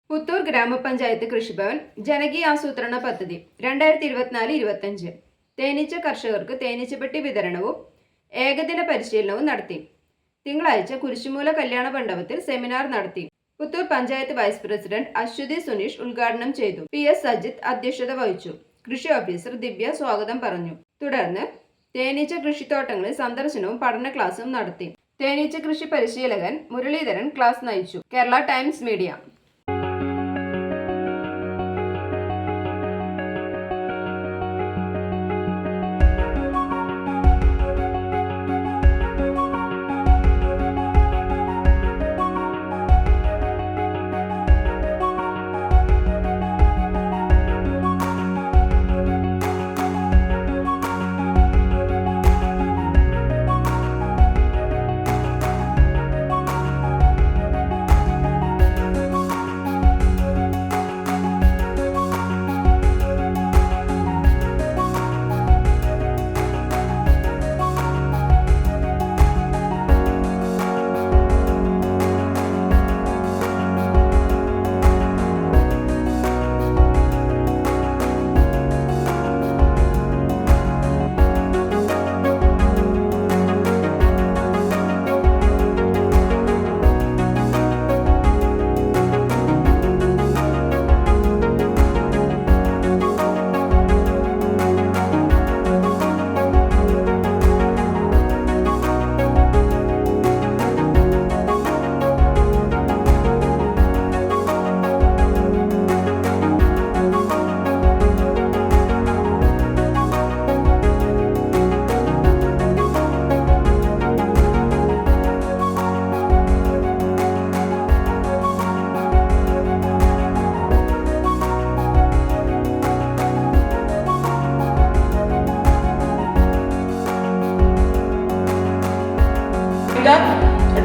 പുത്തൂർ ഗ്രാമപഞ്ചായത്ത് കൃഷിഭവൻ ജനകീയ ആസൂത്രണ പദ്ധതി 2024-25 തേനീച്ച കർഷകർക്ക് തേനീച്ചപ്പെട്ടി വിതരണവും ഏകദിന പരിശീലനവും നടത്തി. തിങ്കളാഴ്ച കുരിശുമൂല കല്യാണ മണ്ഡപത്തിൽ സെമിനാർ നടത്തി. പുത്തൂർ പഞ്ചായത്ത് വൈസ് പ്രസിഡന്റ് അശ്വതി സുനീഷ് ഉദ്ഘാടനം ചെയ്തു. PS സജിത്ത് അധ്യക്ഷത വഹിച്ചു. കൃഷി ഓഫീസർ ദിവ്യ സ്വാഗതം പറഞ്ഞു. തുടർന്ന് തേനീച്ച കൃഷിത്തോട്ടങ്ങളിൽ സന്ദർശനവും പഠന ക്ലാസും നടത്തി. തേനീച്ച കൃഷി പരിശീലകൻ മുരളീധരൻ ക്ലാസ് നയിച്ചു. Kerala times media.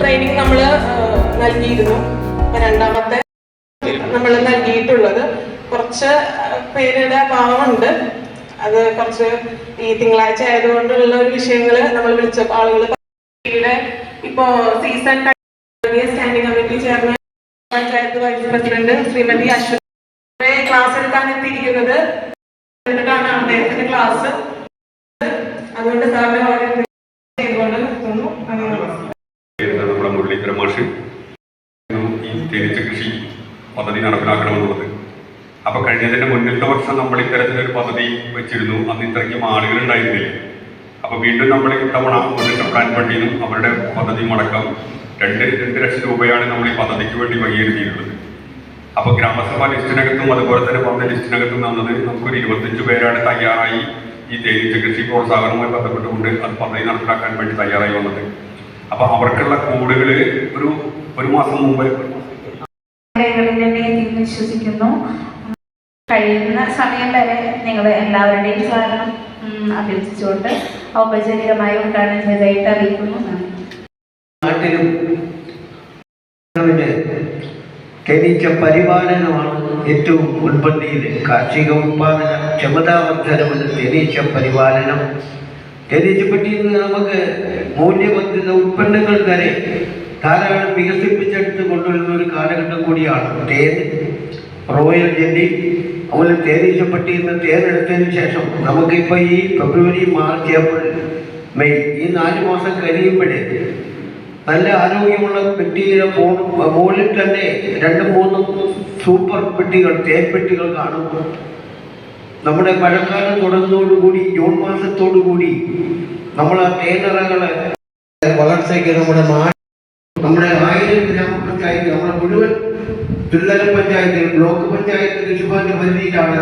ട്രെയിനിങ് നമ്മൾ നൽകിയിരുന്നു. രണ്ടാമത്തെ നമ്മൾ നൽകിയിട്ടുള്ളത് കുറച്ച് പേരുടെ അഭാവമുണ്ട്. അത് കുറച്ച് ഈ തിങ്കളാഴ്ച ആയതുകൊണ്ടുള്ള ഒരു വിഷയങ്ങൾ നമ്മൾ വിളിച്ചപ്പോൾ ആളുകൾ ഇപ്പോ season standing committee chairman panchayat vice president Shrimati Ashwathi class എടുക്കാൻ എത്തിയിരിക്കുന്നത്. എന്നിട്ടാണ് അദ്ദേഹത്തിന്റെ ക്ലാസ്. അതുകൊണ്ട് സാറിനെ വളരെ ചെയ്തുകൊണ്ട് നിർത്തുന്നു. നമ്മുടെ മുരളീധര മാഷ് ഈ തേനീച്ച കൃഷി പദ്ധതി നടപ്പിലാക്കണമെന്നുള്ളത്. അപ്പൊ കഴിഞ്ഞതിന്റെ മുന്നിലത്തെ വർഷം നമ്മൾ ഇത്തരത്തിലൊരു പദ്ധതി വെച്ചിരുന്നു. അന്ന് ഇത്രയ്ക്കും ആളുകൾ ഉണ്ടായിരുന്നില്ല. അപ്പൊ വീണ്ടും നമ്മൾ ഇത്തവണ മുന്നിട്ട് പ്ലാൻ ഫണ്ടിനും അവരുടെ പദ്ധതി അടക്കം 2 ലക്ഷം രൂപയാണ് നമ്മൾ ഈ പദ്ധതിക്ക് വേണ്ടി വകയിരുത്തിയിട്ടുള്ളത്. അപ്പൊ ഗ്രാമസഭാ ലിസ്റ്റിനകത്തും അതുപോലെ തന്നെ പദ്ധതി ലിസ്റ്റിനകത്തും വന്നത് നമുക്കൊരു 25 പേരാണ് തയ്യാറായി ഈ തേനീച്ച കൃഷി പ്രോത്സാഹനവുമായി ബന്ധപ്പെട്ടുകൊണ്ട് അത് പദ്ധതി നടപ്പിലാക്കാൻ വേണ്ടി തയ്യാറായി വന്നത്. അപ്പൊ അവർക്കുള്ള കൂടുകള് ഒരു മാസം മുമ്പ് വിശ്വസിക്കുന്നു. കഴിയുന്ന സമയം വരെ നിങ്ങൾ എല്ലാവരുടെയും സഹകരണം അഭ്യർത്ഥിച്ചുകൊണ്ട് ഔപചാരികമായി ഉദ്ഘാടനം ചെയ്തതായിട്ട് അറിയിക്കുന്നു. നാട്ടിലും തേനീച്ച പരിപാലനമാണ് ഏറ്റവും മുൻപന്തിയിൽ. കാർഷിക ഉത്പാദന ക്ഷമതാവർദ്ധനമെന്ന് തേനീച്ച പരിപാലനം. തേനീച്ചപ്പെട്ടിയിൽ നിന്ന് നമുക്ക് മൂല്യവർദ്ധിത ഉൽപ്പന്നങ്ങൾ വരെ ധാരാളം വികസിപ്പിച്ചെടുത്ത് കൊണ്ടുവരുന്ന ഒരു കാലഘട്ടം കൂടിയാണ് തേൻ, റോയൽ ജെല്ലി. അതുപോലെ തേനീച്ചപ്പെട്ടിയിൽ നിന്ന് തേനെടുത്തതിന് ശേഷം നമുക്കിപ്പോൾ ഈ ഫെബ്രുവരി, മാർച്ച്, ഏപ്രിൽ, മെയ് ഈ 4 മാസം കഴിയുമ്പോഴേ നല്ല ആരോഗ്യമുള്ള പെട്ടിയുടെ മുകളിൽ തന്നെ 2-3 സൂപ്പർ പെട്ടികൾ, തേൻ പെട്ടികൾ കാണും. നമ്മുടെ മഴക്കാലം തുടങ്ങുന്നതോടുകൂടി ജൂൺ മാസത്തോടുകൂടി നമ്മൾ ആ തേനറകളെ വളർച്ചയ്ക്ക് നമ്മുടെ 1000 ഗ്രാമപഞ്ചായത്ത്, നമ്മുടെ മുഴുവൻ ത്രിതല പഞ്ചായത്ത്, ബ്ലോക്ക് പഞ്ചായത്ത് കൃഷിഭവന്റെ പരിധിയിലാണ്.